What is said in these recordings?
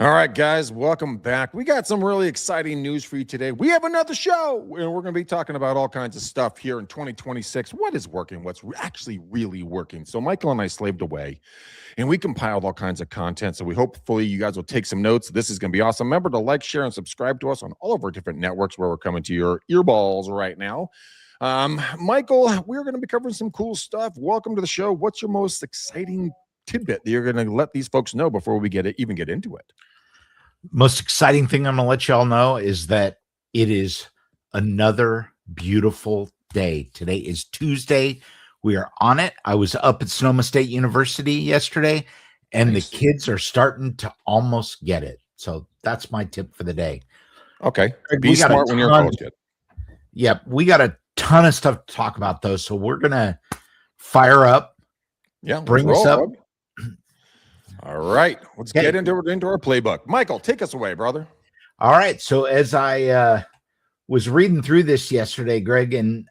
All right, guys, welcome back. We got some really exciting news for you today. We have another show, and we're going to be talking about all kinds of stuff here in 2026. What is working? What's actually really working? So Michael and I slaved away, and we compiled all kinds of content. So we hopefully you guys will take some notes. This is going to be awesome. Remember to like, share, and subscribe to us on all of our different networks where we're coming to your earballs right now. Michael, we're going to be covering some cool stuff. Welcome to the show. What's your most exciting tidbit that you're going to let these folks know before we even get into it? Most exciting thing I'm going to let y'all know is that it is another beautiful day. Today is Tuesday. We are on it. I was up at Sonoma State University yesterday, and nice. The kids are starting to almost get it. So that's my tip for the day. Okay. Be smart when you're a college kid. Yep. We got a ton of stuff to talk about, though. So we're going to fire up. Yeah. Bring us up. All right, let's get into our playbook. Michael, take us away, brother. All right. So as I was reading through this yesterday, Greg, and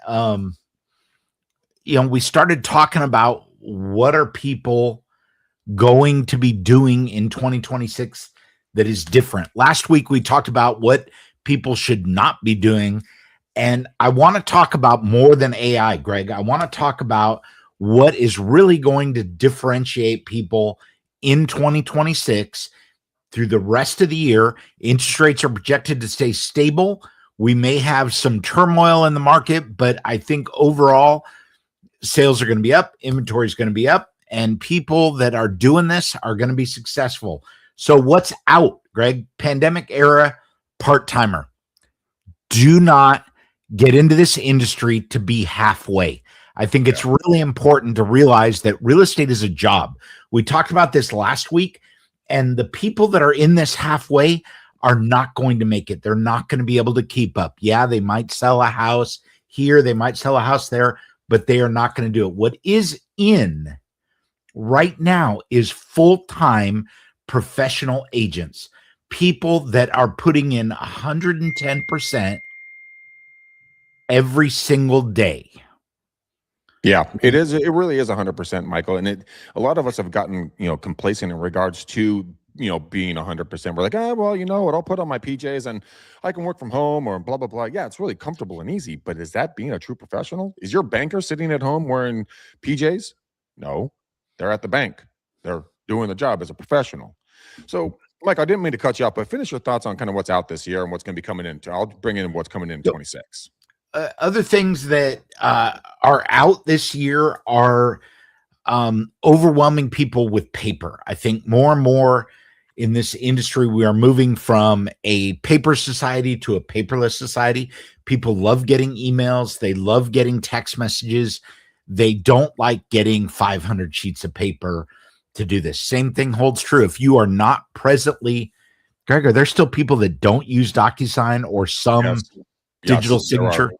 we started talking about what are people going to be doing in 2026 that is different. Last week we talked about what people should not be doing, and I want to talk about more than AI, Greg. I want to talk about what is really going to differentiate people in 2026 through the rest of the year. Interest rates are projected to stay stable. We may have some turmoil in the market, but I think overall sales are going to be up, inventory is going to be up, and people that are doing this are going to be successful. So what's out, Greg? Pandemic era part-timer. Do not get into this industry to be halfway. I think it's really important to realize that real estate is a job. We talked about this last week, and the people that are in this halfway are not going to make it. They're not going to be able to keep up. Yeah, they might sell a house here, they might sell a house there, but they are not going to do it. What is in right now is full-time professional agents, people that are putting in 110% every single day. Yeah, it is. It really is 100%, Michael. And a lot of us have gotten, complacent in regards to, being 100%. We're like, well, you know what? I'll put on my PJs and I can work from home or blah, blah, blah. Yeah, it's really comfortable and easy. But is that being a true professional? Is your banker sitting at home wearing PJs? No, they're at the bank. They're doing the job as a professional. So, Mike, I didn't mean to cut you off, but finish your thoughts on kind of what's out this year and what's going to be coming in. I'll bring in what's coming in 26. Other things that are out this year are overwhelming people with paper. I think more and more in this industry, we are moving from a paper society to a paperless society. People love getting emails. They love getting text messages. They don't like getting 500 sheets of paper to do this. Same thing holds true. If you are not presently, Gregor, there's still people that don't use DocuSign or some digital signature.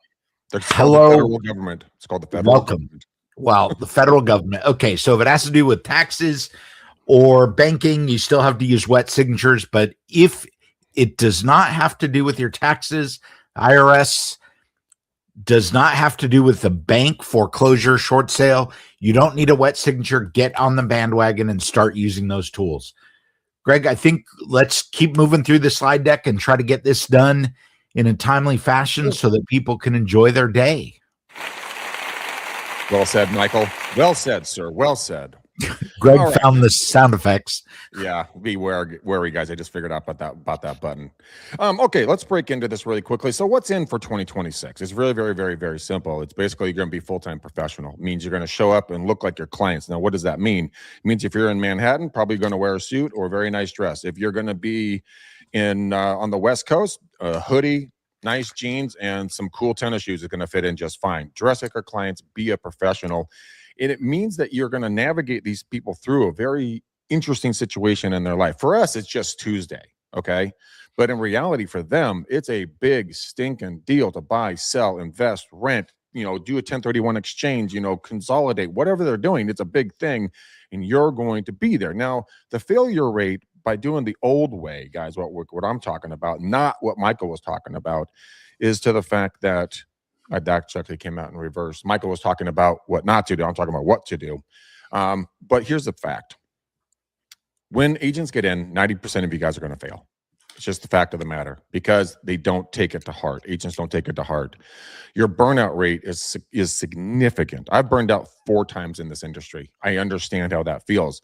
Hello, the federal government. It's called the federal government. Well, the federal government. Okay, so if it has to do with taxes or banking, you still have to use wet signatures. But if it does not have to do with your taxes, IRS does not have to do with the bank, foreclosure, short sale, you don't need a wet signature. Get on the bandwagon and start using those tools. Greg, I think let's keep moving through the slide deck and try to get this done in a timely fashion so that people can enjoy their day. Well said, Michael. Well said, sir. Well said. Greg found the sound effects. Yeah, be wary, guys. I just figured out about that button. Okay, let's break into this really quickly. So what's in for 2026? It's really very, very, very simple. It's basically you're going to be full-time professional. It means you're going to show up and look like your clients. Now, what does that mean? It means if you're in Manhattan, probably going to wear a suit or a very nice dress. If you're going to be in on the West Coast, a hoodie, nice jeans, and some cool tennis shoes is going to fit in just fine. Dress like your clients, be a professional. And it means that you're going to navigate these people through a very interesting situation in their life. For us, it's just Tuesday, okay? But in reality, for them, it's a big stinking deal to buy, sell, invest, rent, do a 1031 exchange, consolidate, whatever they're doing. It's a big thing, and you're going to be there. Now, the failure rate by doing the old way, guys, what I'm talking about, not what Michael was talking about, is to the fact that that actually came out in reverse. Michael was talking about what not to do. I'm talking about what to do. But here's the fact. When agents get in, 90% of you guys are going to fail. It's just the fact of the matter because they don't take it to heart. Agents don't take it to heart. Your burnout rate is significant. I've burned out 4 times in this industry. I understand how that feels.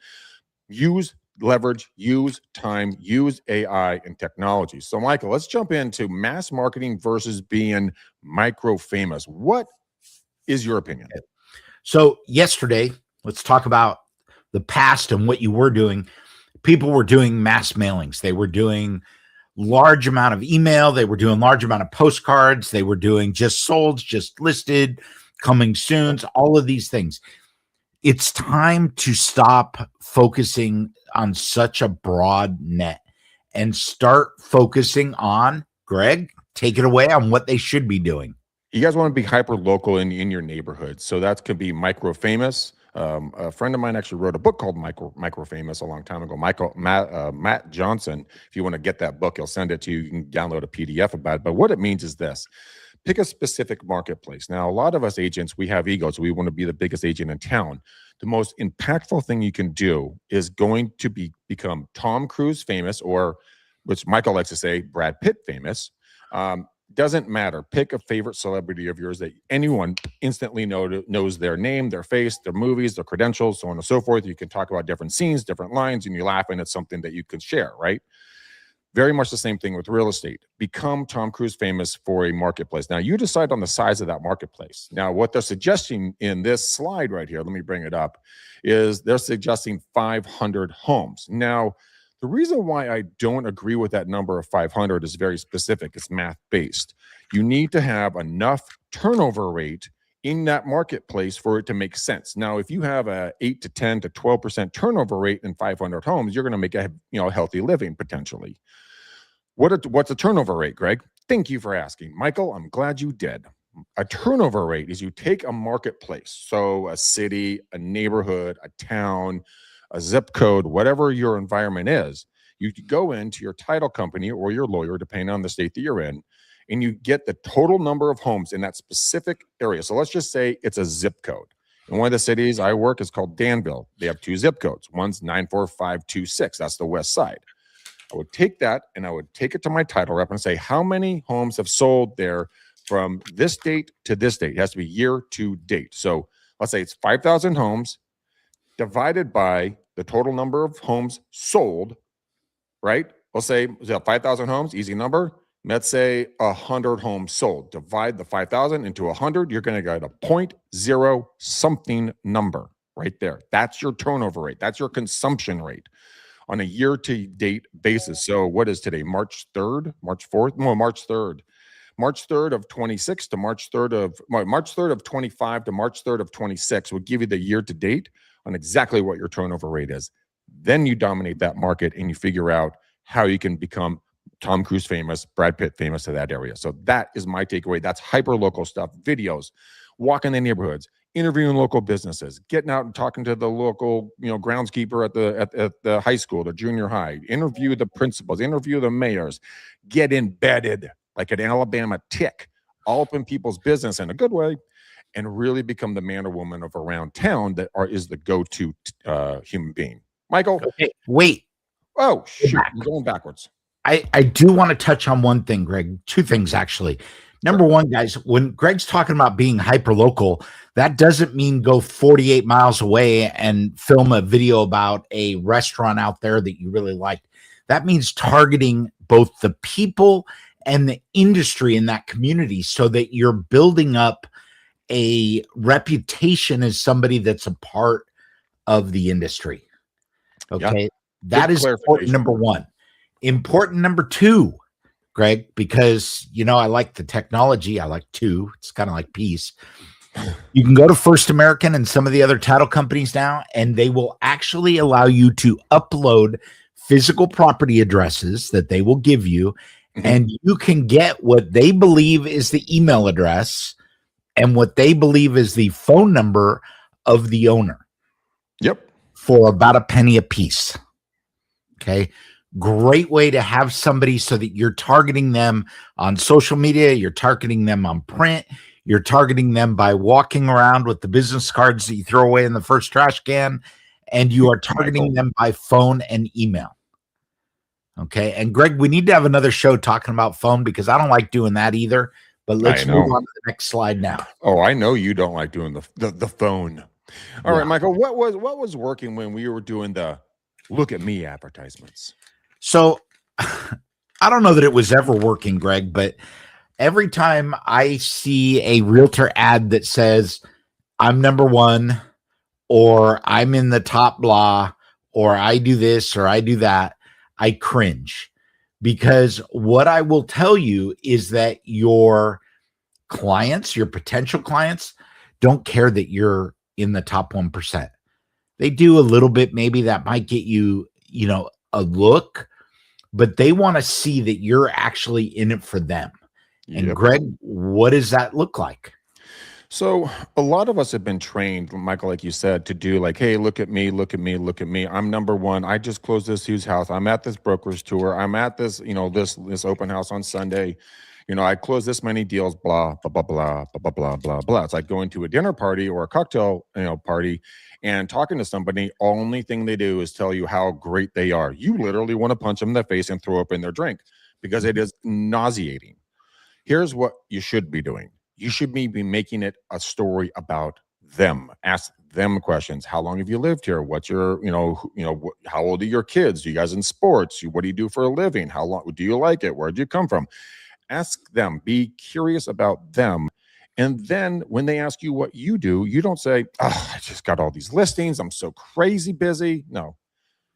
Use leverage, use time, use AI and technology. So, Michael, let's jump into mass marketing versus being micro famous. What is your opinion? So yesterday, let's talk about the past and what you were doing. People were doing mass mailings. They were doing large amount of email. They were doing large amount of postcards. They were doing just sold, just listed, coming soon, all of these things. It's time to stop focusing on such a broad net and start focusing on, Greg, take it away, on what they should be doing. You guys want to be hyper local in your neighborhood. So that could be micro famous. A friend of mine actually wrote a book called Micro Famous a long time ago. Matt Johnson. If you want to get that book, he'll send it to you. You can download a PDF about it. But what it means is this: pick a specific marketplace. Now, a lot of us agents, we have egos. We want to be the biggest agent in town. The most impactful thing you can do is going to become Tom Cruise famous, or which Michael likes to say, Brad Pitt famous. Doesn't matter. Pick a favorite celebrity of yours that anyone instantly knows their name, their face, their movies, their credentials, so on and so forth. You can talk about different scenes, different lines, and you laugh, and it's something that you can share, right? Very much the same thing with real estate. Become Tom Cruise famous for a marketplace. Now, you decide on the size of that marketplace. Now, what they're suggesting in this slide right here, let me bring it up, is they're suggesting 500 homes. Now, the reason why I don't agree with that number of 500 is very specific. It's math-based. You need to have enough turnover rate in that marketplace for it to make sense. Now, if you have a 8 to 10 to 12% turnover rate in 500 homes, you're going to make a healthy living potentially. What's a turnover rate, Greg? Thank you for asking. Michael, I'm glad you did. A turnover rate is you take a marketplace, so a city, a neighborhood, a town, a zip code, whatever your environment is, you go into your title company or your lawyer, depending on the state that you're in, and you get the total number of homes in that specific area. So let's just say it's a zip code. And one of the cities I work is called Danville. They have 2 zip codes. One's 94526. That's the west side. I would take that and I would take it to my title rep and say, how many homes have sold there from this date to this date? It has to be year to date. So let's say it's 5,000 homes divided by the total number of homes sold, right? Let's say 5,000 homes, easy number. Let's say 100 homes sold. Divide the 5,000 into 100. You're going to get a 0.0 something number right there. That's your turnover rate. That's your consumption rate on a year-to-date basis. So what is today? March 3rd? March 4th? No, March 3rd. March 3rd of 26 to March 3rd of 25 to March 3rd of 26 will give you the year-to-date on exactly what your turnover rate is. Then you dominate that market and you figure out how you can become Tom Cruise famous, Brad Pitt famous to that area. So that is my takeaway. That's hyper local stuff, videos, walking the neighborhoods, interviewing local businesses, getting out and talking to the local, groundskeeper at the high school, the junior high, interview the principals, interview the mayors, get embedded like an Alabama tick all up in people's business in a good way, and really become the man or woman of around town that is the go-to human being. Michael? Okay, wait. Oh, shoot. I'm going backwards. I do want to touch on one thing, Greg. 2 things, actually. Number one, guys, when Greg's talking about being hyper-local, that doesn't mean go 48 miles away and film a video about a restaurant out there that you really like. That means targeting both the people and the industry in that community so that you're building up a reputation as somebody that's a part of the industry. Okay. Yeah. That is important, number one. Important number 2, Greg, because, I like the technology. I like 2. It's kind of like peace. You can go to First American and some of the other title companies now, and they will actually allow you to upload physical property addresses that they will give you, and you can get what they believe is the email address and what they believe is the phone number of the owner. Yep. For about a penny a piece. Okay. Great way to have somebody so that you're targeting them on social media. You're targeting them on print. You're targeting them by walking around with the business cards that you throw away in the first trash can. and you are targeting them by phone and email. Okay. And Greg, we need to have another show talking about phone because I don't like doing that either. But let's move on to the next slide now. Oh, I know you don't like doing the phone. All right, Michael, what was working when we were doing the look at me advertisements? So I don't know that it was ever working, Greg, but every time I see a realtor ad that says I'm number one, or I'm in the top blah, or I do this or I do that, I cringe, because what I will tell you is that your clients, your potential clients, don't care that you're in the top 1%. They do a little bit, maybe that might get you, a look, but they want to see that you're actually in it for them. And Greg, what does that look like? So a lot of us have been trained, Michael, like you said, to do like, hey, look at me, look at me, look at me. I'm number one. I just closed this huge house. I'm at this broker's tour. I'm at this, this open house on Sunday. I closed this many deals, blah, blah, blah, blah, blah, blah, blah, blah. It's like going to a dinner party or a cocktail, party and talking to somebody. Only thing they do is tell you how great they are. You literally want to punch them in the face and throw up in their drink because it is nauseating. Here's what you should be doing. You should be making it a story about them. Ask them questions. How long have you lived here? What's your, how old are your kids? Do you guys in sports? What do you do for a living? How long do you like it? Where'd you come from? Ask them. Be curious about them. And then when they ask you what you do, you don't say, oh, I just got all these listings. I'm so crazy busy. No.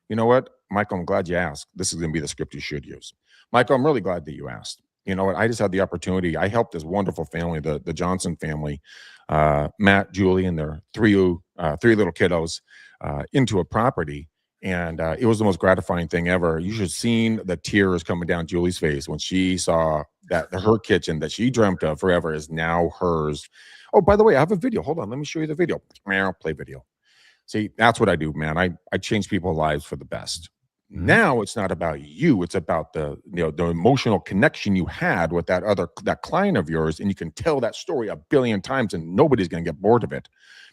You know what, Michael, I'm glad you asked. This is going to be the script you should use. Michael, I'm really glad that you asked. You know what? I just had the opportunity. I helped this wonderful family, the Johnson family, Matt, Julie, and their three little kiddos into a property. And it was the most gratifying thing ever. You should have seen the tears coming down Julie's face when she saw that her kitchen that she dreamt of forever is now hers. Oh, by the way, I have a video. Hold on. Let me show you the video. Play video. See, that's what I do, man. I change people's lives for the best. Now it's not about you. It's about the emotional connection you had with that client of yours. And you can tell that story a billion times and nobody's going to get bored of it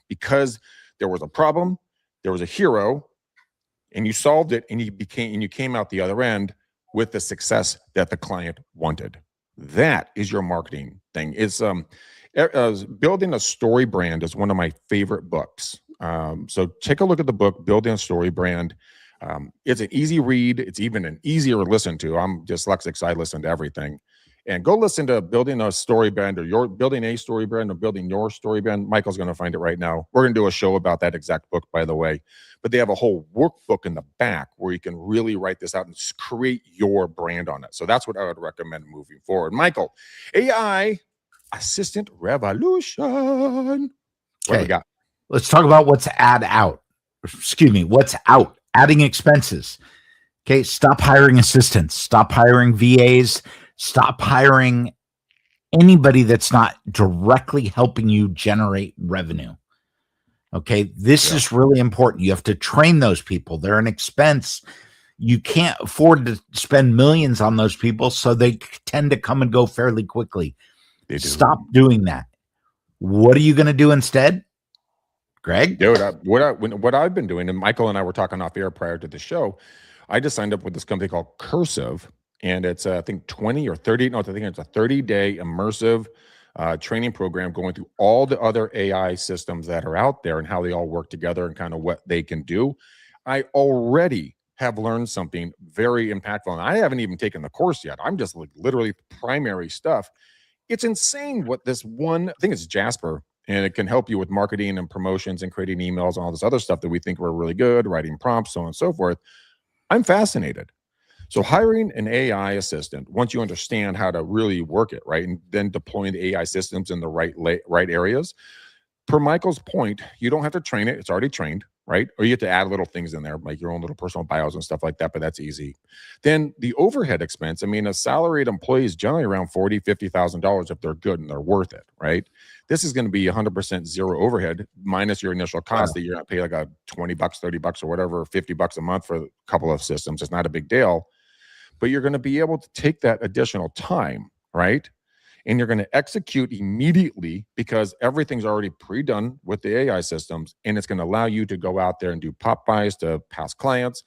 because there was a problem. There was a hero and you solved it and you came out the other end with the success that the client wanted. That is your marketing thing. It's building a story brand is one of my favorite books. So take a look at the book, Building a Story Brand. It's an easy read. It's even an easier listen to. I'm dyslexic, so I listen to everything. And go listen to Building a Story Brand, or you're building a story brand, or building your story brand. Michael's going to find it right now. We're going to do a show about that exact book, by the way. But they have a whole workbook in the back where you can really write this out and create your brand on it. So that's what I would recommend moving forward. Michael, AI Assistant Revolution. What do we got? Let's talk about what's what's out. Adding expenses. Okay, stop hiring assistants. Stop hiring VAs. Stop hiring anybody that's not directly helping you generate revenue. Okay, this is really important. You have to train those people. They're an expense. You can't afford to spend millions on those people, so they tend to come and go fairly quickly. Stop doing that. What are you going to do instead? Greg? Dude, what I've been doing, and Michael and I were talking off air prior to the show, I just signed up with this company called Cursive, and it's I think 20 or 30, no, I think it's a 30-day immersive training program going through all the other AI systems that are out there and how they all work together and kind of what they can do. I already have learned something very impactful, and I haven't even taken the course yet. I'm just like literally primary stuff. It's insane what this one, I think it's Jasper, and it can help you with marketing and promotions and creating emails and all this other stuff that we think we're really good, writing prompts, so on and so forth. I'm fascinated. So hiring an AI assistant, once you understand how to really work it, right, and then deploying the AI systems in the right areas. Per Michael's point, you don't have to train it. It's already trained, right? Or you have to add little things in there, like your own little personal bios and stuff like that, but that's easy. Then the overhead expense, I mean, a salaried employee is generally around $40,000, $50,000 if they're good and they're worth it, right? This is going to be 100% zero overhead minus your initial cost that you're going to pay like a $20, $30 or whatever, $50 a month for a couple of systems. It's not a big deal, but you're going to be able to take that additional time, right? and you're going to execute immediately because everything's already pre-done with the AI systems, and it's going to allow you to go out there and do pop buys to past clients,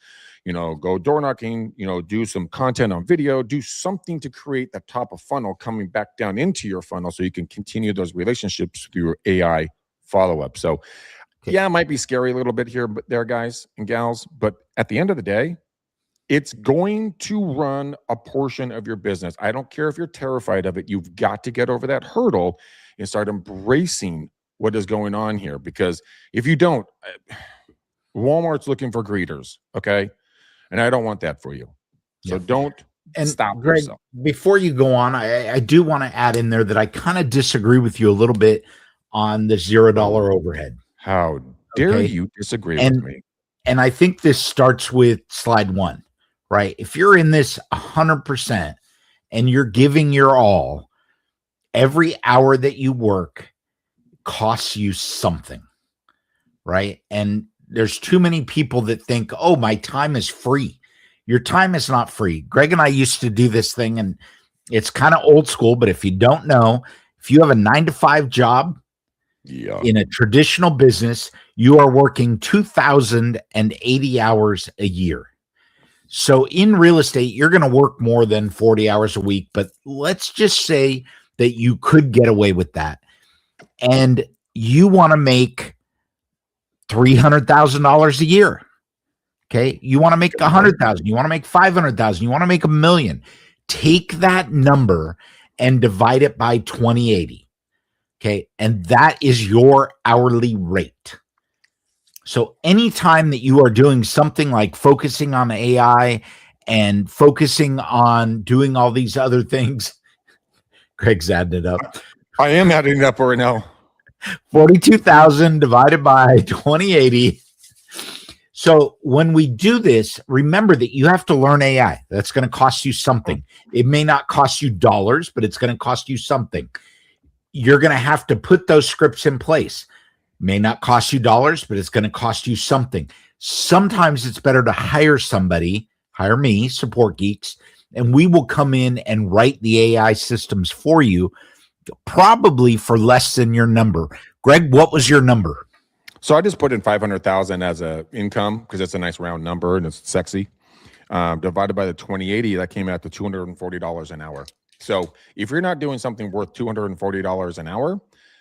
go door knocking, do some content on video, do something to create the top of funnel coming back down into your funnel so you can continue those relationships through AI follow-up. So yeah, it might be scary a little bit here, but there, guys and gals, but at the end of the day, it's going to run a portion of your business. I don't care if you're terrified of it. You've got to get over that hurdle and start embracing what is going on here. Because if you don't, Walmart's looking for greeters, okay? And I don't want that for you. So don't stop Greg, yourself. Before you go on, I do want to add in there that I kind of disagree with you a little bit on the $0 overhead. How dare you disagree with me? And I think this starts with slide 1. Right? If you're in this 100% and you're giving your all, every hour that you work costs you something, right? And there's too many people that think, oh, my time is free. Your time is not free. Greg and I used to do this thing, and it's kind of old school, but if you don't know, if you have a 9-to-5 job in a traditional business, you are working 2,080 hours a year. So in real estate, you're going to work more than 40 hours a week, but let's just say that you could get away with that. And you want to make $300,000 a year. Okay. You want to make 100,000, you want to make 500,000, you want to make $1 million. Take that number and divide it by 2080. Okay. And that is your hourly rate. So anytime that you are doing something like focusing on AI and focusing on doing all these other things, Greg's adding it up. I am adding it up right now. 42,000 divided by 2080. So when we do this, remember that you have to learn AI. That's going to cost you something. It may not cost you dollars, but it's going to cost you something. You're going to have to put those scripts in place. May not cost you dollars, but it's going to cost you something. Sometimes it's better to hire somebody, hire me, Support Geeks, and we will come in and write the AI systems for you, probably for less than your number. Greg, what was your number? So I just put in 500,000 as a income because it's a nice round number and it's sexy. Divided by the 2080, that came out to $240 an hour. So if you're not doing something worth $240 an hour,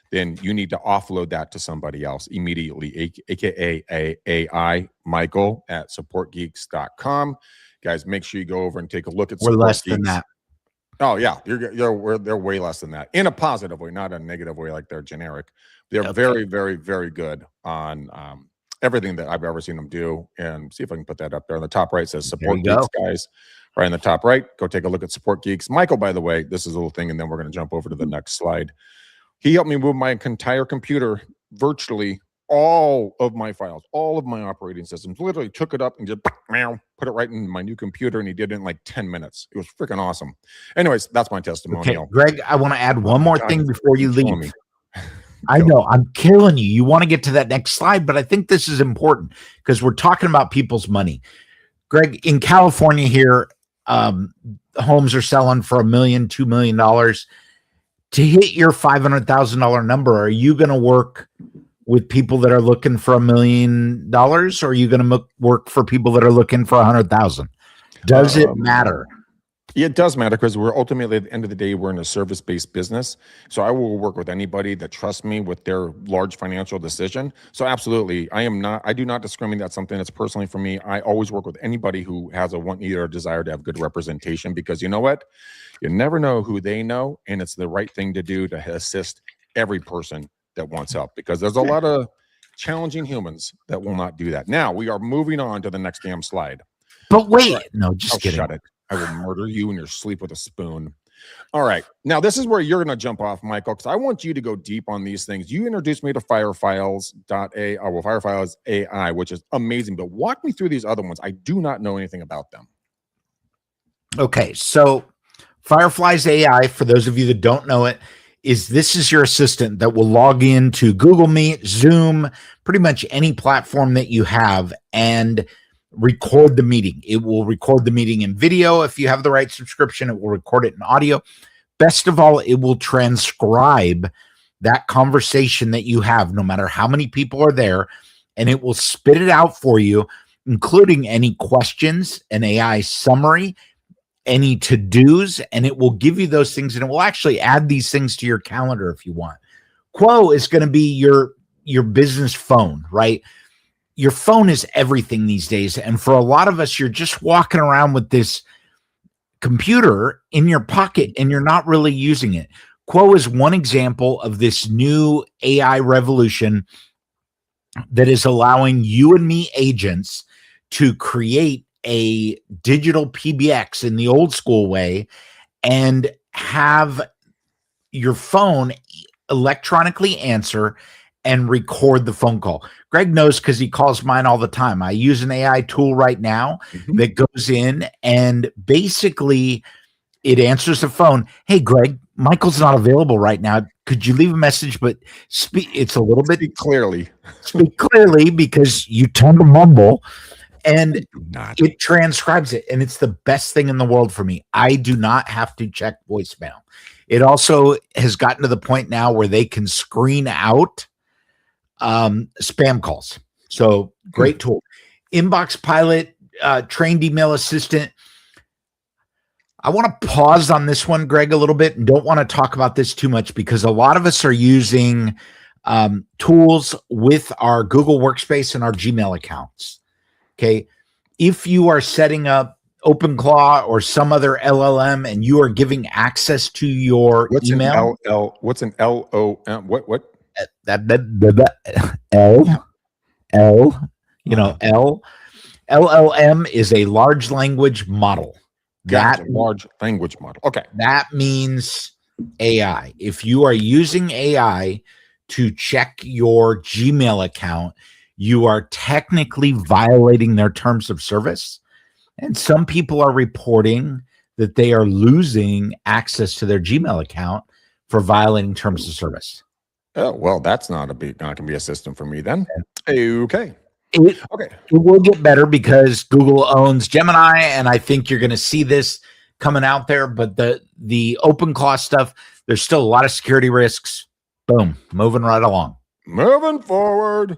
then you need to offload that to somebody else immediately, aka AI Michael at supportgeeks.com. Guys, make sure you go over and take a look at We're less than that. Oh yeah, they're way less than that in a positive way, not a negative way like they're generic. They're very, very, very good on everything that I've ever seen them do. And see if I can put that up there on the top right. It says Support Geeks, guys. Right in the top right, go take a look at Support Geeks. Michael, by the way, this is a little thing, and then we're going to jump over to the next slide. He helped me move my entire computer, virtually all of my files, all of my operating systems, literally took it up and just put it right in my new computer, and he did it in like 10 minutes. It was freaking awesome. Anyways, that's my testimonial. Okay, Greg, I want to add one more thing before you leave. I know, I'm killing you. You want to get to that next slide, but I think this is important because we're talking about people's money. Greg, in California here, homes are selling for $1 million, $2 million. To hit your $500,000 number, are you going to work with people that are looking for $1 million, or are you going to work for people that are looking for 100,000? Does it matter? It does matter because we're ultimately, at the end of the day, we're in a service-based business. So I will work with anybody that trusts me with their large financial decision. So absolutely, I do not discriminate. That's something that's personally for me. I always work with anybody who has a want, need, or desire to have good representation, because you know what? You never know who they know, and it's the right thing to do to assist every person that wants help, because there's a lot of challenging humans that will not do that. Now we are moving on to the next damn slide. But wait, no, just kidding. Shut it. I will murder you in your sleep with a spoon. All right. Now, this is where you're going to jump off, Michael, because I want you to go deep on these things. You introduced me to Firefiles AI, which is amazing. But walk me through these other ones. I do not know anything about them. Okay. So Fireflies AI, for those of you that don't know it, this is your assistant that will log into Google Meet, Zoom, pretty much any platform that you have, and record the meeting. It will record the meeting in video. If you have the right subscription, it will record it in audio. Best of all, it will transcribe that conversation that you have, no matter how many people are there, and it will spit it out for you, including any questions, an AI summary, any to-dos, and it will give you those things, and it will actually add these things to your calendar if you want. Quo is going to be your business phone, right? Your phone is everything these days, and for a lot of us, you're just walking around with this computer in your pocket and you're not really using it. Quo is one example of this new AI revolution that is allowing you and me agents to create a digital PBX in the old school way and have your phone electronically answer and record the phone call. Greg knows because he calls mine all the time. I use an AI tool right now that goes in and basically it answers the phone. Hey, Greg, Michael's not available right now. Could you leave a message? But it's a little bit clearly. Speak clearly because you tend to mumble, and it transcribes it. And it's the best thing in the world for me. I do not have to check voicemail. It also has gotten to the point now where they can screen out spam calls. So great tool. Inbox Pilot, trained email assistant. I want to pause on this one, Greg, a little bit, and don't want to talk about this too much because a lot of us are using tools with our Google Workspace and our Gmail accounts. Okay. If you are setting up OpenClaw or some other LLM and you are giving access to your email. What's an LOM? What? LLM is a large language model. That large language model. Okay. That means AI. If you are using AI to check your Gmail account, you are technically violating their terms of service. And some people are reporting that they are losing access to their Gmail account for violating terms of service. Oh, well, that's not going to be a system for me then. Okay. It will get better because Google owns Gemini, and I think you're going to see this coming out there. But the OpenClaw stuff, there's still a lot of security risks. Boom, moving right along. Moving forward.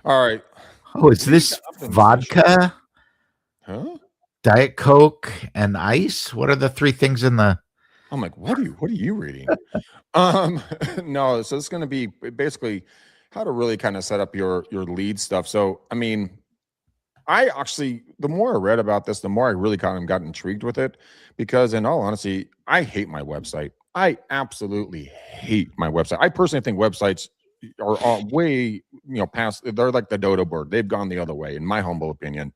All right. Oh, is this vodka? Huh? Diet Coke and ice? What are the three things in the? I'm like, what are you reading? No, so it's going to be basically how to really kind of set up your lead stuff. So, I mean, I actually, the more I read about this, the more I really kind of got intrigued with it, because in all honesty, I hate my website. I absolutely hate my website. I personally think websites are way, past, they're like the dodo bird. They've gone the other way, in my humble opinion.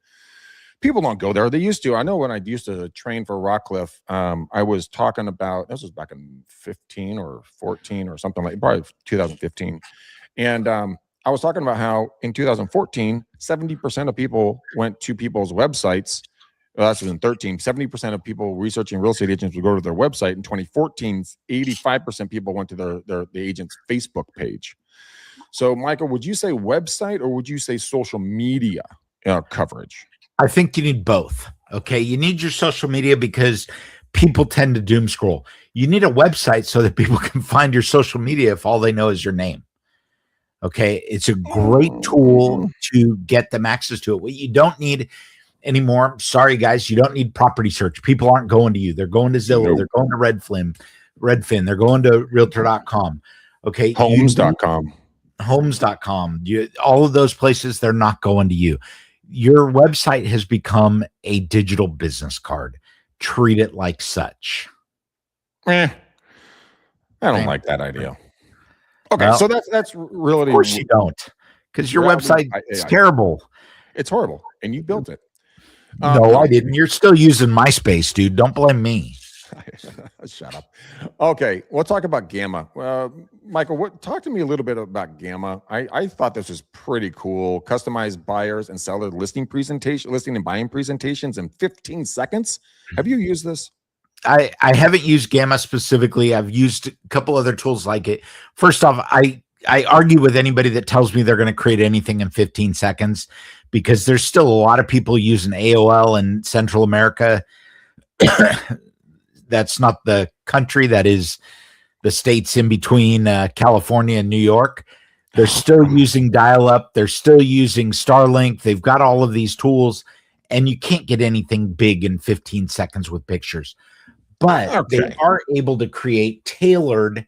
People don't go there. They used to. I know when I used to train for Rockcliffe, I was talking about, this was back in 15 or 14 or something like, probably 2015. And I was talking about how in 2014, 70% of people went to people's websites. Well, that's in 13. 70% of people researching real estate agents would go to their website. In 2014, 85% people went to the agent's Facebook page. So, Michael, would you say website or would you say social media coverage? I think you need both. Okay. You need your social media because people tend to doom scroll. You need a website so that people can find your social media if all they know is your name. Okay. It's a great tool to get them access to it. What you don't need anymore, sorry guys, you don't need property search. People aren't going to you. They're going to Zillow. Nope. They're going to Redfin. They're going to realtor.com. Okay. Homes.com. Homes.com. All of those places, they're not going to you. Your website has become a digital business card. Treat it like such. I don't like that idea. Okay, well, so that's really. Of course you don't, because your website is terrible. It's horrible, and you built it. No, I didn't. You're still using MySpace, dude. Don't blame me. Shut up. Okay, we'll talk about Gamma. Michael, talk to me a little bit about Gamma. I thought this was pretty cool. Customized buyers and seller listing and buying presentations in 15 seconds. Have you used this? I haven't used Gamma specifically. I've used a couple other tools like it. First off, I argue with anybody that tells me they're going to create anything in 15 seconds because there's still a lot of people using AOL in Central America. That's not the country that is the states in between California and New York. They're still using dial-up. They're still using Starlink. They've got all of these tools, and you can't get anything big in 15 seconds with pictures. But they are able to create tailored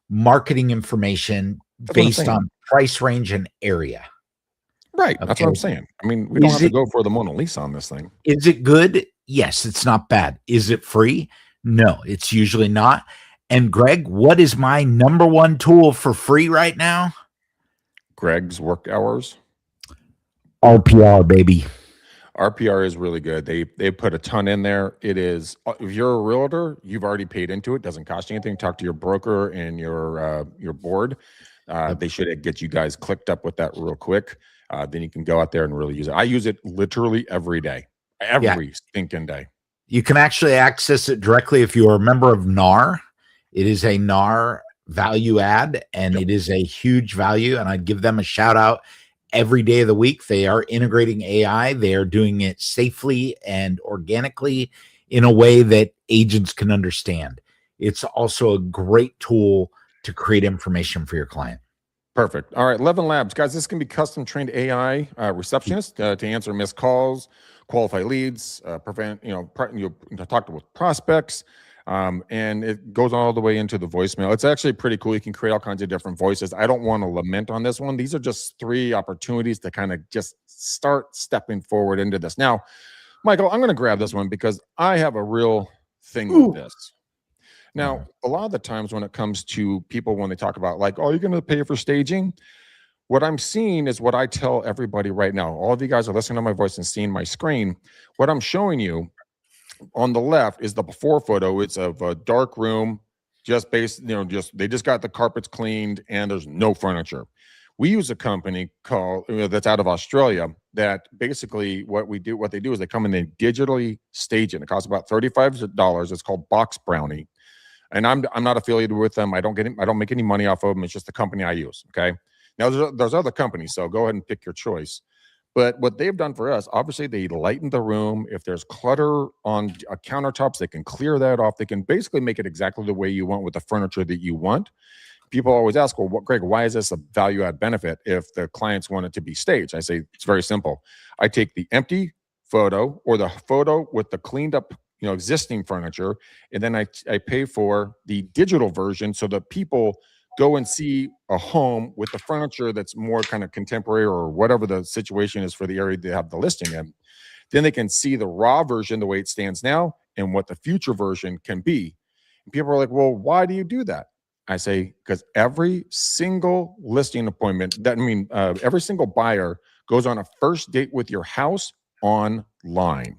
marketing information based on price range and area. Right. Okay. That's what I'm saying. I mean, we don't have to go for the Mona Lisa on this thing. Is it good? Yes, it's not bad. Is it free? No, it's usually not. And Greg, what is my number one tool for free right now? Greg's work hours. RPR, baby. RPR is really good. They put a ton in there. It is, if you're a realtor, you've already paid into it. Doesn't cost you anything. Talk to your broker and your board. They should get you guys clicked up with that real quick. Then you can go out there and really use it. I use it literally every day, every stinking day. You can actually access it directly if you're a member of NAR. It is a NAR value add, and it is a huge value. And I'd give them a shout out every day of the week. They are integrating AI. They are doing it safely and organically in a way that agents can understand. It's also a great tool to create information for your client. Perfect. All right, 11 Labs. Guys, this can be custom trained AI receptionist to answer missed calls, qualify leads, prevent, talk with prospects, and it goes all the way into the voicemail. It's actually pretty cool. You can create all kinds of different voices. I don't want to lament on this one. These are just 3 opportunities to kind of just start stepping forward into this. Now, Michael, I'm going to grab this one because I have a real thing with this. Now, a lot of the times when it comes to people, when they talk about like, oh, you're going to pay for staging, what I'm seeing is what I tell everybody right now. All of you guys are listening to my voice and seeing my screen. What I'm showing you on the left is the before photo. It's of a dark room, just based, they just got the carpets cleaned and there's no furniture. We use a company called that's out of Australia that basically what they do is they come and they digitally stage it. It costs about $35. It's called Box Brownie. And I'm not affiliated with them. I don't make any money off of them. It's just the company I use. Okay. Now there's other companies, so go ahead and pick your choice. But what they've done for us, obviously they lighten the room. If there's clutter on countertops, they can clear that off. They can basically make it exactly the way you want with the furniture that you want. People always ask, well, Greg, why is this a value add benefit if the clients want it to be staged? I say, it's very simple. I take the empty photo or the photo with the cleaned up existing furniture, and then I pay for the digital version so that people go and see a home with the furniture that's more kind of contemporary or whatever the situation is for the area they have the listing in. Then they can see the raw version the way it stands now and what the future version can be. And people are like, well, why do you do that? I say, because every single listing appointment, every single buyer goes on a first date with your house online.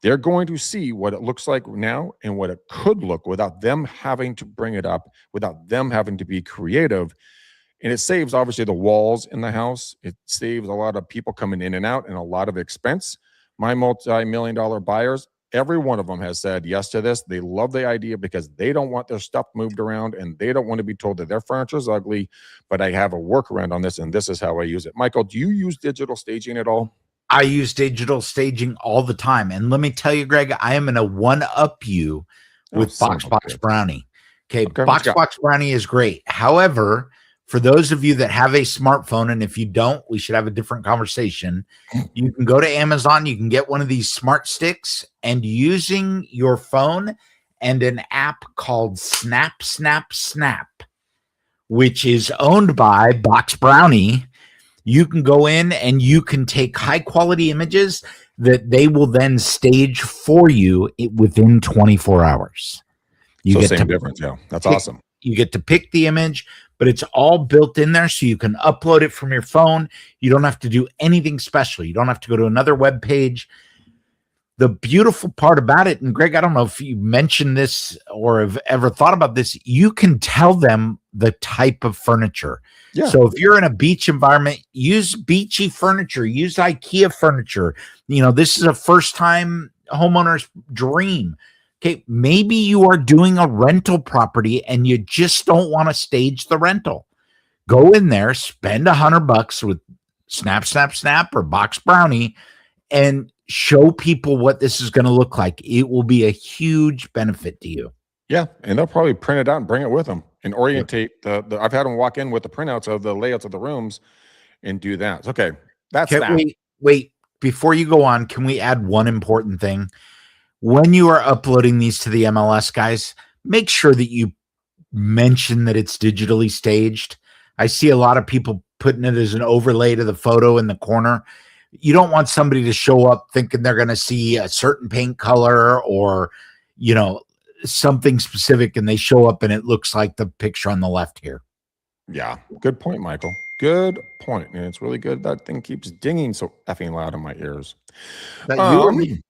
They're going to see what it looks like now and what it could look without them having to bring it up, without them having to be creative. And it saves, obviously, the walls in the house. It saves a lot of people coming in and out and a lot of expense. My multi-million-dollar buyers, every one of them has said yes to this. They love the idea because they don't want their stuff moved around and they don't want to be told that their furniture is ugly, but I have a workaround on this, and this is how I use it. Michael, do you use digital staging at all? I use digital staging all the time. And let me tell you, Greg, I am going to one-up you with Box Brownie. Okay, Box Brownie is great. However, for those of you that have a smartphone, and if you don't, we should have a different conversation. You can go to Amazon. You can get one of these smart sticks, and using your phone and an app called Snap, which is owned by Box Brownie, you can go in and you can take high quality images that they will then stage for you within 24 hours. You get same difference. Yeah, that's awesome. You get to pick the image, but it's all built in there so you can upload it from your phone. You don't have to do anything special. You don't have to go to another web page. The beautiful part about it, and Greg, I don't know if you mentioned this or have ever thought about this, you can tell them the type of furniture. Yeah. So if you're in a beach environment, use beachy furniture, use IKEA furniture. This is a first-time homeowner's dream. Okay, maybe you are doing a rental property and you just don't want to stage the rental. Go in there, spend $100 with Snap or Box Brownie, and show people what this is going to look like. It will be a huge benefit to you. Yeah, and they'll probably print it out and bring it with them and orientate the I've had them walk in with the printouts of the layouts of the rooms and do that. Okay, that's Can that. wait, before you go on, can we add one important thing? When you are uploading these to the MLS, guys, make sure that you mention that it's digitally staged. I see a lot of people putting it as an overlay to the photo in the corner. You don't want somebody to show up thinking they're going to see a certain paint color or, you know, something specific, and they show up and it looks like the picture on the left here. Yeah, good point, Michael. Good point. And it's really good that thing keeps dinging so effing loud in my ears. That you or me?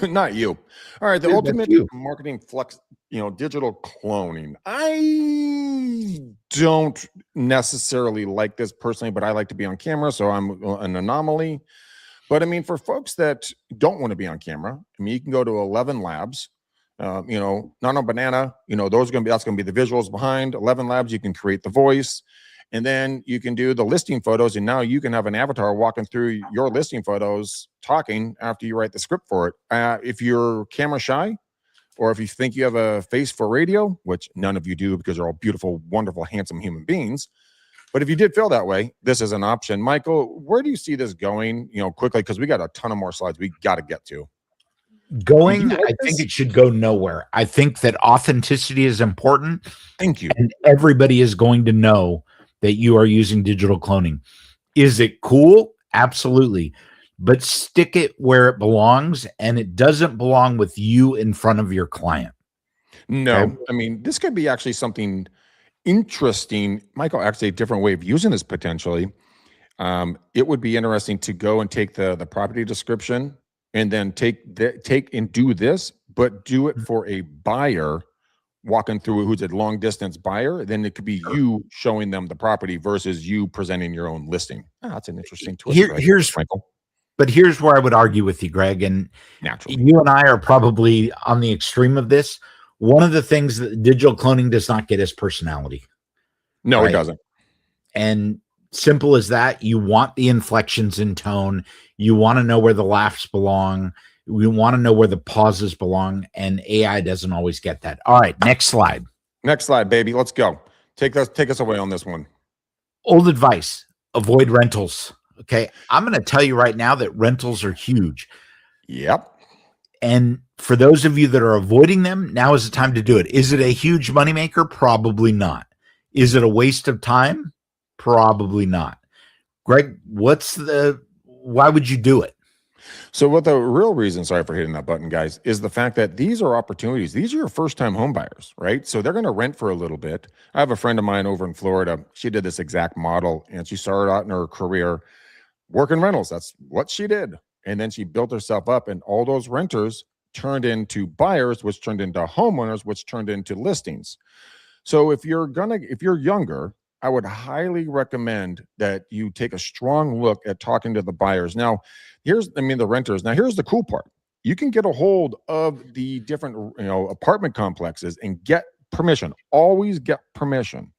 Not you. All right, the Dude, ultimate that's you. marketing flex, digital cloning. I don't necessarily like this personally, but I like to be on camera, so I'm an anomaly. But I mean, for folks that don't want to be on camera, I mean, you can go to 11 Labs. Nano Banana, that's going to be the visuals behind 11 Labs. You can create the voice, and then you can do the listing photos. And now you can have an avatar walking through your listing photos, talking after you write the script for it. If you're camera shy, or if you think you have a face for radio, which none of you do because you're all beautiful, wonderful, handsome human beings. But if you did feel that way, this is an option. Michael, where do you see this going, quickly? Because we got a ton of more slides we got to get to. Going, I think it should go nowhere. I think that authenticity is important. Thank you. And everybody is going to know that you are using digital cloning. Is it cool? Absolutely. But stick it where it belongs, and it doesn't belong with you in front of your client. No, Okay? I mean, this could be actually something interesting. Michael, actually a different way of using this potentially. It would be interesting to go and take the property description and then take and do this, but do it for a buyer walking through who's a long distance buyer. Then it could be you showing them the property versus you presenting your own listing. That's an interesting twist. Here's Michael. But here's where I would argue with you, Greg, and naturally, you and I are probably on the extreme of this. One of the things that digital cloning does not get is personality. No, right? It doesn't. And simple as that. You want the inflections in tone. You want to know where the laughs belong. We want to know where the pauses belong. And AI doesn't always get that. All right, next slide. Next slide, baby. Let's go. Take us away on this one. Old advice: avoid rentals. Okay, I'm going to tell you right now that rentals are huge. Yep. And for those of you that are avoiding them, now is the time to do it. Is it a huge moneymaker? Probably not. Is it a waste of time? Probably not. Greg, why would you do it? So what the real reason, sorry for hitting that button, guys, is the fact that these are opportunities. These are your first-time home buyers, right? So they're going to rent for a little bit. I have a friend of mine over in Florida. She did this exact model, and she started out in her career working rentals. That's what she did. And then she built herself up, and all those renters turned into buyers, which turned into homeowners, which turned into listings. So if you're younger, I would highly recommend that you take a strong look at talking to the buyers. Now, the renters. Now, here's the cool part. You can get a hold of the different, apartment complexes and get permission. Always get permission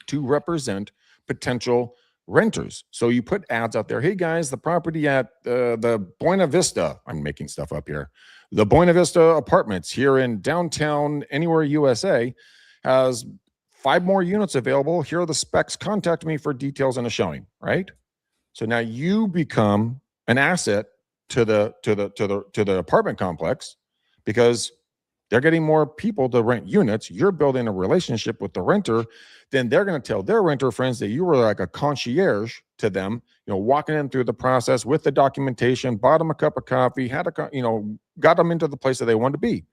to represent potential renters. So you put ads out there. Hey guys, the property at the Buena Vista, I'm making stuff up here. The Buena Vista Apartments here in downtown, anywhere USA, has 5 more units available. Here are the specs. Contact me for details and a showing, right? So now you become an asset to the apartment complex because they're getting more people to rent units. You're building a relationship with the renter. Then they're going to tell their renter friends that you were like a concierge to them, walking them through the process with the documentation, bought them a cup of coffee, got them into the place that they want to be.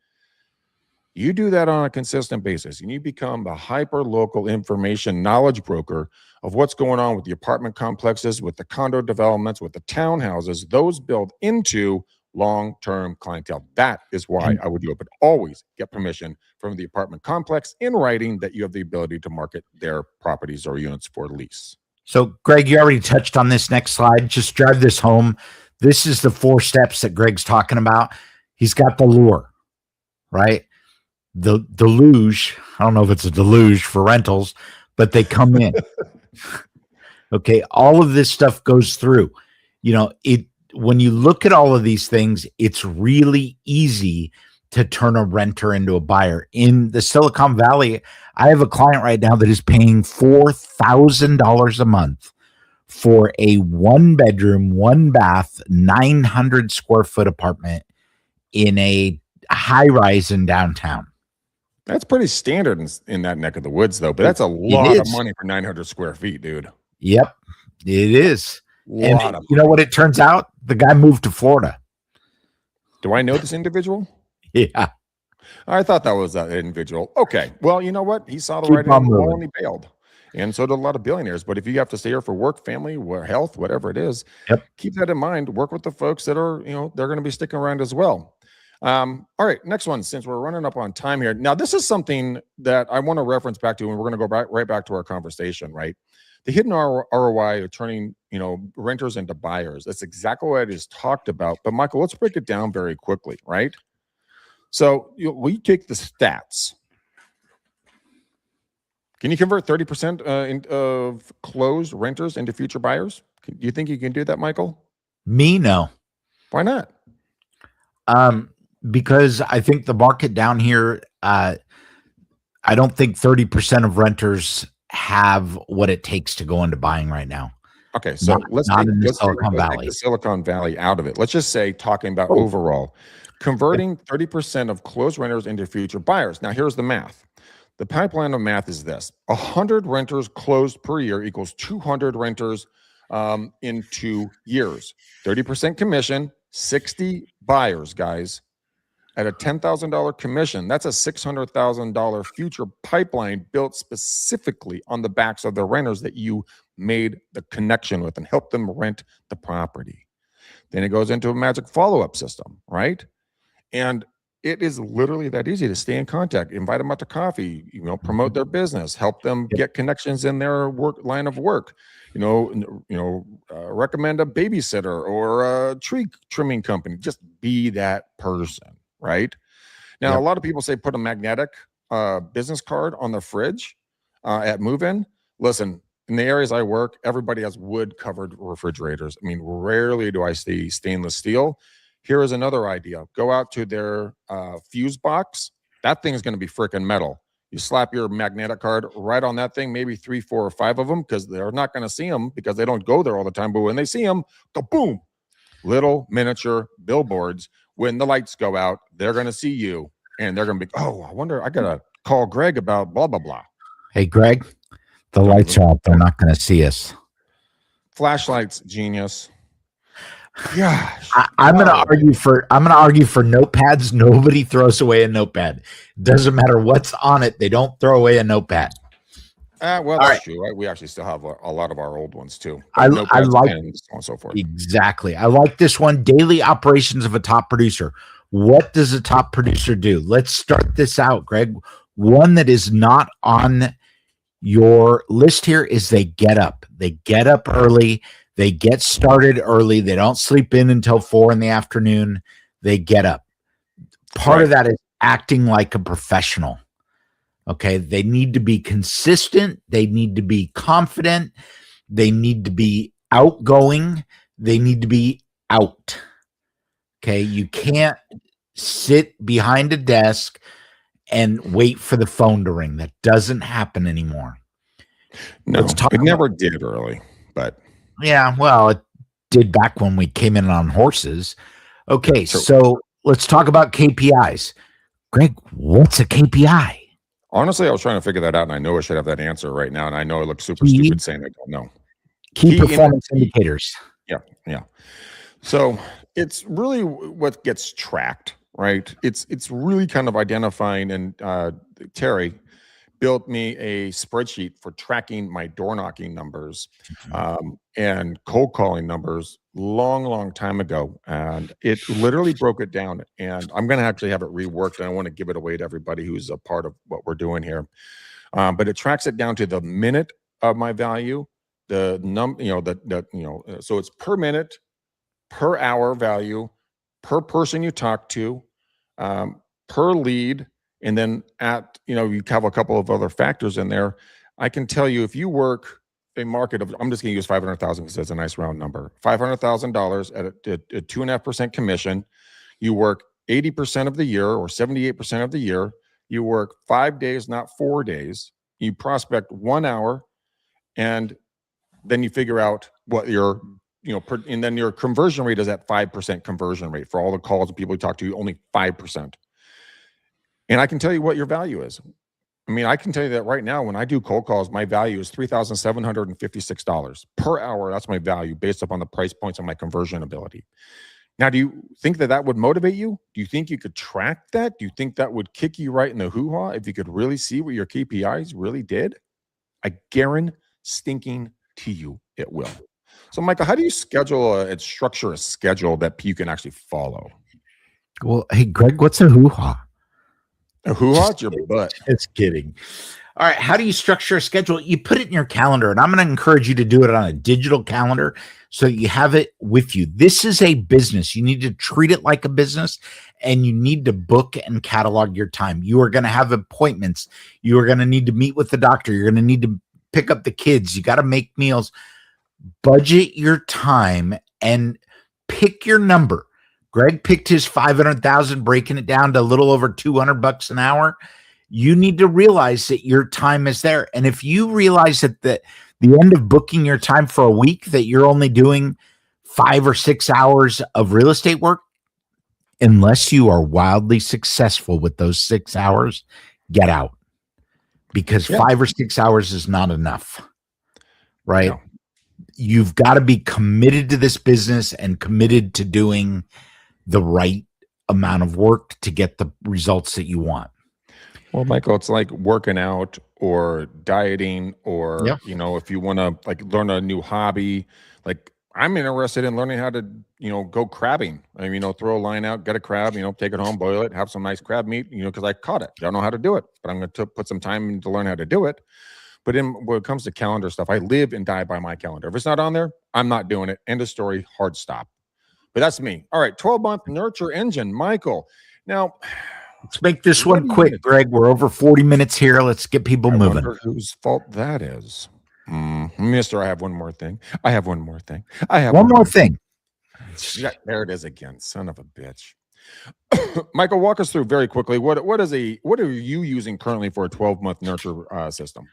You do that on a consistent basis, and you become the hyper-local information knowledge broker of what's going on with the apartment complexes, with the condo developments, with the townhouses. Those build into long-term clientele. That is why I would do it, but always get permission from the apartment complex in writing that you have the ability to market their properties or units for lease. So, Greg, you already touched on this next slide. Just drive this home. This is the 4 steps that Greg's talking about. He's got the lure, right? The deluge. I don't know if it's a deluge for rentals, but they come in. Okay. All of this stuff goes through, when you look at all of these things, it's really easy to turn a renter into a buyer. In the Silicon Valley, I have a client right now that is paying $4,000 a month for a 1-bedroom, 1-bath, 900 square foot apartment in a high rise in downtown. That's pretty standard in that neck of the woods, though. But that's a It lot of is. money for 900 square feet, dude. Yep, it is. And Lot of you know what it turns out? The guy moved to Florida. Do I know this individual? Yeah. I thought that was that individual. Okay. Well, you know what? He saw the Keep writing on on the wall moving. and he bailed. And so did a lot of billionaires. But if you have to stay here for work, family, health, whatever it is, Yep. keep that in mind. Work with the folks that are, they're going to be sticking around as well. All right. Next one, since we're running up on time here. Now, this is something that I want to reference back to, and we're going to go right back to our conversation, right? The hidden ROI of turning, renters into buyers. That's exactly what it is talked about. But Michael, let's break it down very quickly, right? So we take the stats. Can you convert 30% of closed renters into future buyers? Do you think you can do that, Michael? Me, no. Why not? Because I think the market down here, I don't think 30% of renters have what it takes to go into buying right now. Okay, so let's take Valley. the Silicon Valley out of it. Let's just say, talking about overall, converting 30% of closed renters into future buyers. Now, here's the math. The pipeline of math is this: 100 renters closed per year equals 200 renters in 2 years. 30% commission, 60 buyers, guys. At a $10,000 commission, that's a $600,000 future pipeline built specifically on the backs of the renters that you made the connection with and helped them rent the property. Then it goes into a magic follow-up system, right? And it is literally that easy to stay in contact, invite them out to coffee, promote their business, help them get connections in their line of work, recommend a babysitter or a tree trimming company. Just be that person, right? Now, a lot of people say put a magnetic business card on the fridge at move-in. Listen, in the areas I work, everybody has wood-covered refrigerators. I mean, rarely do I see stainless steel. Here is another idea. Go out to their fuse box. That thing is going to be freaking metal. You slap your magnetic card right on that thing, maybe 3, 4, or 5 of them, because they're not going to see them because they don't go there all the time. But when they see them, kaboom, little miniature billboards. When the lights go out, they're going to see you, and they're going to be, oh, I wonder, I got to call Greg about blah, blah, blah. Hey, Greg, the lights are out. They're not going to see us. Flashlights, genius. Yeah, I'm going to argue for notepads. Nobody throws away a notepad. Doesn't matter what's on it. They don't throw away a notepad. Well, that's true. Right? We actually still have a lot of our old ones too. I like pens, so on and so forth. Exactly. I like this one. Daily operations of a top producer. What does a top producer do? Let's start this out, Greg. One that is not on your list here is they get up. They get up early. They get started early. They don't sleep in until 4 p.m. They get up. Part of that is acting like a professional. Okay. They need to be consistent. They need to be confident. They need to be outgoing. They need to be out. Okay. You can't sit behind a desk and wait for the phone to ring. That doesn't happen anymore. No, it never did early, but. Yeah, well, it did back when we came in on horses. Okay, so let's talk about KPIs. Greg, what's a KPI? Honestly, I was trying to figure that out, and I know I should have that answer right now, and I know I look super stupid saying I don't know. Key performance indicators. Yeah. So it's really what gets tracked, right? It's really kind of identifying, and Terry built me a spreadsheet for tracking my door knocking numbers and cold calling numbers long time ago. And it literally broke it down. And I'm going to actually have it reworked. And I want to give it away to everybody who's a part of what we're doing here. But it tracks it down to the minute of my value, the so it's per minute, per hour value, per person you talk to, per lead. And then you have a couple of other factors in there. I can tell you if you work a market of, I'm just going to use 500,000 because it's a nice round number, $500,000 at a 2.5% commission. You work 80% of the year or 78% of the year. You work 5 days, not 4 days. You prospect 1 hour, and then you figure out what your, and then your conversion rate is at 5% conversion rate for all the calls and people you talk to, only 5%. And I can tell you what your value is. I mean, I can tell you that right now, when I do cold calls, my value is $3,756 per hour. That's my value based upon the price points and my conversion ability. Now, do you think that would motivate you? Do you think you could track that? Do you think that would kick you right in the hoo-ha if you could really see what your KPIs really did? I guarantee stinking to you it will. So, Michael, how do you structure a schedule that you can actually follow? Well, hey, Greg, what's a hoo-ha? A hoo-ha? It's your butt. Just kidding. All right. How do you structure a schedule? You put it in your calendar, and I'm going to encourage you to do it on a digital calendar so you have it with you. This is a business. You need to treat it like a business, and you need to book and catalog your time. You are going to have appointments. You are going to need to meet with the doctor. You're going to need to pick up the kids. You got to make meals. Budget your time and pick your number. Greg picked his 500,000, breaking it down to a little over $200 an hour. You need to realize that your time is there. And if you realize at the end of booking your time for a week that you're only doing 5 or 6 hours of real estate work, unless you are wildly successful with those 6 hours, get out. Because 5 or 6 hours is not enough, right? No. You've got to be committed to this business and committed to doing the right amount of work to get the results that you want. Well, Michael, it's like working out or dieting, or, if you want to learn a new hobby. Like, I'm interested in learning how to, go crabbing. I mean, throw a line out, get a crab, take it home, boil it, have some nice crab meat, because I caught it. I don't know how to do it, but I'm going to put some time in to learn how to do it. But when it comes to calendar stuff, I live and die by my calendar. If it's not on there, I'm not doing it. End of story, hard stop. But that's me. All right, 12-month nurture engine, Michael. Now, let's make this one quick, Greg. We're over 40 minutes here. Let's get people moving. Wonder whose fault that is. Mister, I have one more thing. I have one more thing. One more thing. Yeah, there it is again. Son of a bitch. Michael, walk us through very quickly. What are you using currently for a 12-month nurture system?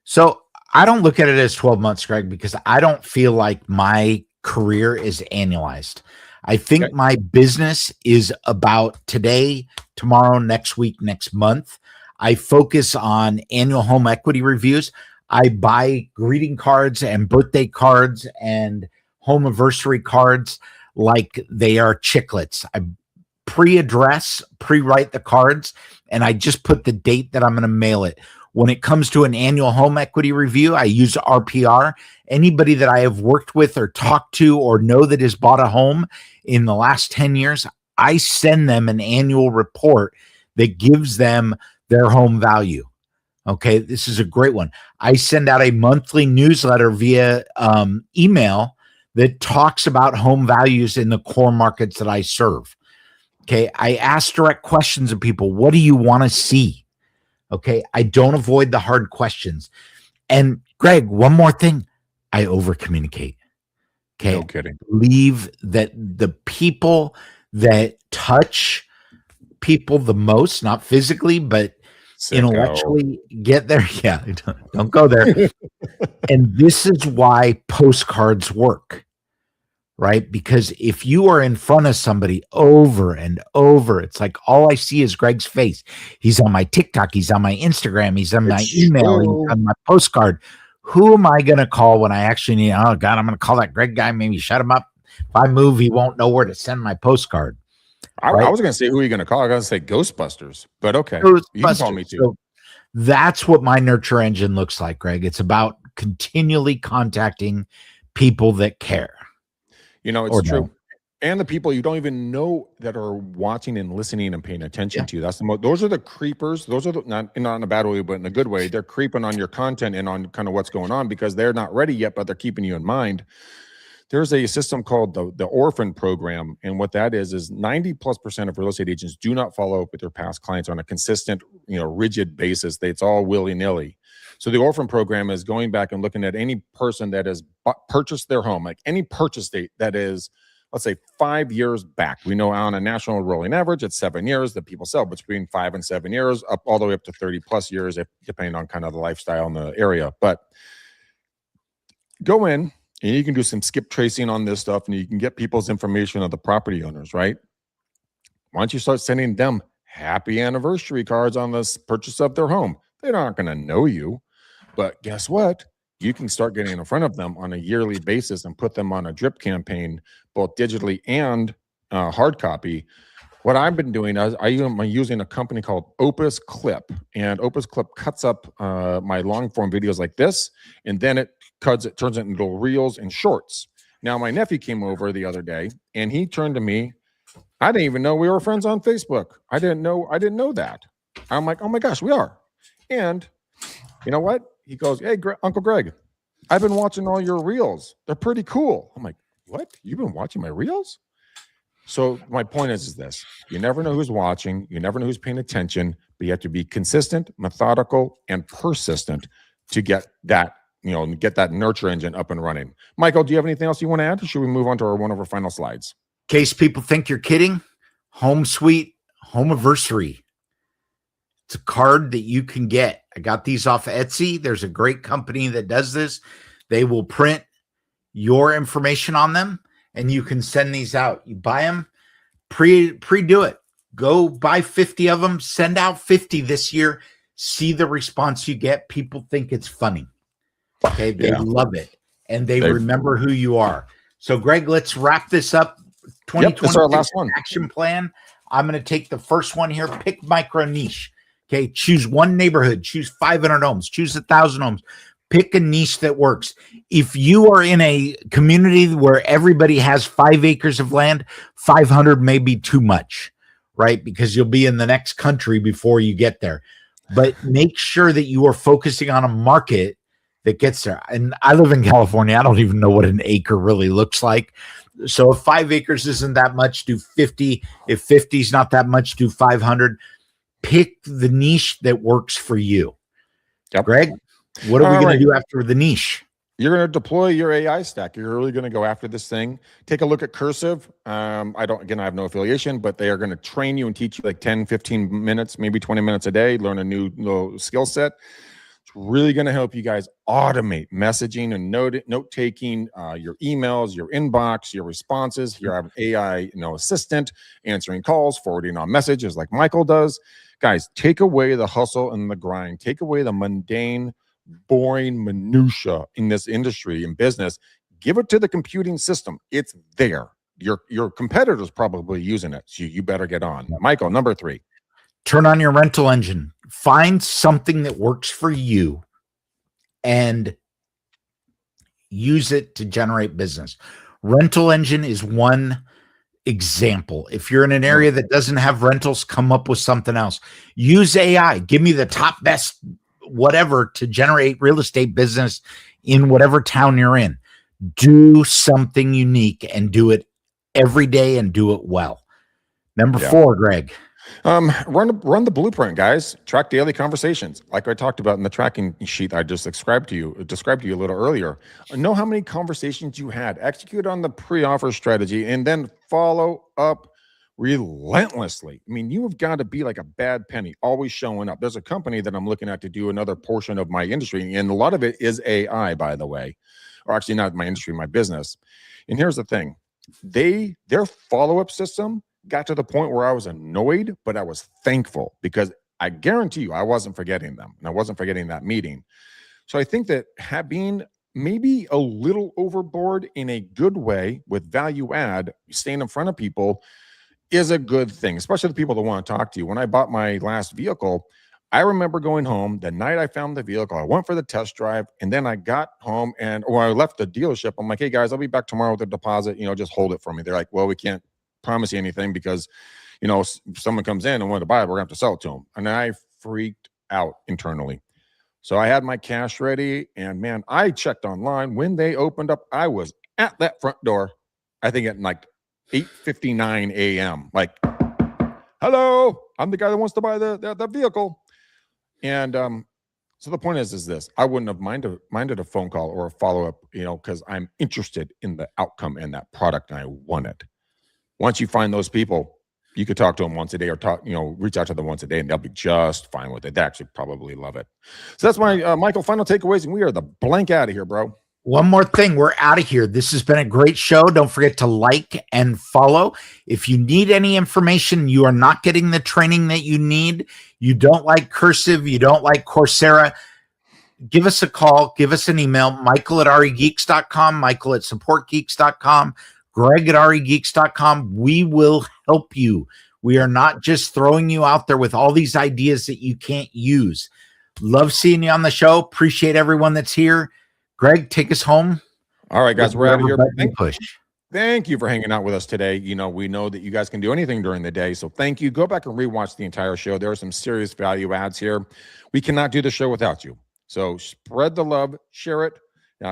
So I don't look at it as 12 months, Greg, because I don't feel like my career is annualized. I think my business is about today, tomorrow, next week, next month. I focus on annual home equity reviews. I buy greeting cards and birthday cards and home anniversary cards like they are chiclets. I pre-address, pre-write the cards, and I just put the date that I'm going to mail it. When it comes to an annual home equity review, I use RPR. Anybody that I have worked with or talked to or know that has bought a home in the last 10 years, I send them an annual report that gives them their home value. Okay, this is a great one. I send out a monthly newsletter via email that talks about home values in the core markets that I serve. Okay, I ask direct questions of people. What do you want to see? Okay, I don't avoid the hard questions. And Greg, one more thing, I over communicate. Okay, no kidding. I believe that the people that touch people the most, not physically, but intellectually get there. Yeah, don't go there. And this is why postcards work, right? Because if you are in front of somebody over and over, it's like all I see is Greg's face. He's on my TikTok, he's on my Instagram, he's on my email, he's on my postcard. Who am I going to call when I actually need? Oh God, I'm going to call that Greg guy. Maybe shut him up. If I move, he won't know where to send my postcard. I was going to say, who are you going to call? I was going to say Ghostbusters, but okay. Ghostbusters. You can call me too. So that's what my nurture engine looks like, Greg. It's about continually contacting people that care. It's true. And the people you don't even know that are watching and listening and paying attention to you. That's those are the creepers. Those are not in a bad way, but in a good way. They're creeping on your content and on kind of what's going on because they're not ready yet, but they're keeping you in mind. There's a system called the Orphan Program. And what that is 90+% of real estate agents do not follow up with their past clients on a consistent, rigid basis. It's all willy-nilly. So the Orphan Program is going back and looking at any person that has purchased their home, like any purchase date that is let's say 5 years back. We know on a national rolling average, it's 7 years that people sell between 5 and 7 years, up all the way up to 30 plus years, depending on kind of the lifestyle in the area. But go in and you can do some skip tracing on this stuff, and you can get people's information of the property owners, right? Why don't you start sending them happy anniversary cards on this purchase of their home? They're not going to know you, but guess what? You can start getting in front of them on a yearly basis and put them on a drip campaign, both digitally and hard copy. What I've been doing is I'm using a company called Opus Clip, and Opus Clip cuts up my long form videos like this, and then it turns it into reels and shorts. Now, my nephew came over the other day, and he turned to me. I didn't even know we were friends on Facebook. I didn't know that. I'm like, oh my gosh, we are. And you know what? He goes, hey, Uncle Greg, I've been watching all your reels. They're pretty cool. I'm like, what? You've been watching my reels? So my point is this: you never know who's watching, you never know who's paying attention, but you have to be consistent, methodical, and persistent to get that, get that nurture engine up and running. Michael, do you have anything else you want to add? Or should we move on to one of our final slides? In case people think you're kidding, Home Sweet Home Anniversary. It's a card that you can get. I got these off Etsy. There's a great company that does this. They will print your information on them, and you can send these out. You buy them, pre-do it. Go buy 50 of them. Send out 50 this year. See the response you get. People think it's funny. Okay, they love it, and they remember who you are. So, Greg, let's wrap this up. 2020 that's our last one. Action plan. I'm going to take the first one here. Pick micro niche. Okay, choose one neighborhood. Choose 500 homes. Choose 1,000 homes. Pick a niche that works. If you are in a community where everybody has 5 acres of land, 500 may be too much, right? Because you'll be in the next country before you get there. But make sure that you are focusing on a market that gets there. And I live in California. I don't even know what an acre really looks like. So if 5 acres isn't that much, do 50. If 50 is not that much, do 500. Pick the niche that works for you. Yep. Greg, what are we going to do after the niche? You're going to deploy your AI stack. You're really going to go after this thing. Take a look at Cursive. I have no affiliation, but they are going to train you and teach you like 10, 15 minutes, maybe 20 minutes a day, learn a new skill set. It's really going to help you guys automate messaging and note taking, your emails, your inbox, your responses. Here I have an AI, assistant answering calls, forwarding on messages like Michael does. Guys, take away the hustle and the grind. Take away the mundane, boring minutia in this industry and business. Give it to the computing system. It's there. Your competitor's probably using it, so you better get on. Michael, number 3. Turn on your rental engine. Find something that works for you and use it to generate business. Rental engine is one example. If you're in an area that doesn't have rentals, come up with something else. Use AI. Give me the top best whatever to generate real estate business in whatever town you're in. Do something unique and do it every day and do it well. Number 4, Greg. Run the blueprint, guys. Track daily conversations, like I talked about in the tracking sheet I just described to you a little earlier. Know how many conversations you had. Execute on the pre-offer strategy, and then follow up relentlessly. I mean, you have got to be like a bad penny, always showing up. There's a company that I'm looking at to do another portion of my industry, and a lot of it is AI, by the way, or actually not my industry, my business. And here's the thing: their follow-up system got to the point where I was annoyed, but I was thankful, because I guarantee you I wasn't forgetting them, and I wasn't forgetting that meeting. So I think that being maybe a little overboard in a good way with value add, staying in front of people, is a good thing, especially the people that want to talk to you. When I bought my last vehicle, I remember going home the night I found the vehicle. I went for the test drive, and then I got home, and when I left the dealership, I'm like, hey guys, I'll be back tomorrow with a deposit, just hold it for me. They're like, well, we can't promise you anything because, if someone comes in and wants to buy it, we're going to have to sell it to them. And I freaked out internally. So I had my cash ready, and man, I checked online. When they opened up, I was at that front door, I think at like 8:59 a.m. Like, hello, I'm the guy that wants to buy the vehicle. And So the point is this: I wouldn't have minded a phone call or a follow up, because I'm interested in the outcome and that product, and I want it. Once you find those people, you could talk to them once a day, or reach out to them once a day, and they'll be just fine with it. They actually probably love it. So that's my Michael final takeaways, and we are the blank out of here, bro. One more thing, we're out of here. This has been a great show. Don't forget to like and follow. If you need any information, you are not getting the training that you need, you don't like Cursive, you don't like Coursera, give us a call, give us an email, michael@regeeks.com, michael@supportgeeks.com, greg@regeeks.com. We will help you. We are not just throwing you out there with all these ideas that you can't use. Love seeing you on the show. Appreciate everyone that's here. Greg, take us home. All right, guys, we're out of here. Push. Thank you for hanging out with us today. We know that you guys can do anything during the day, so thank you. Go back and rewatch the entire show. There are some serious value adds here. We cannot do the show without you. So spread the love, share it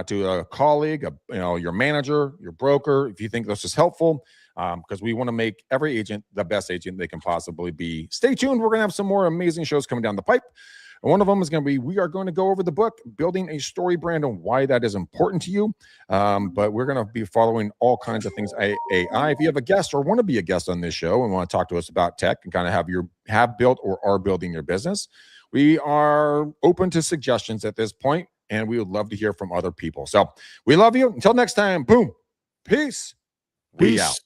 to a colleague, your manager, your broker, if you think this is helpful, because we want to make every agent the best agent they can possibly be. Stay tuned. We're going to have some more amazing shows coming down the pipe. And one of them is going to be, we are going to go over the book, Building a Story Brand, and why that is important to you. But we're going to be following all kinds of things AI. If you have a guest or want to be a guest on this show and want to talk to us about tech and kind of have built or are building your business, we are open to suggestions at this point, and we would love to hear from other people. So we love you. Until next time, boom, peace. We out.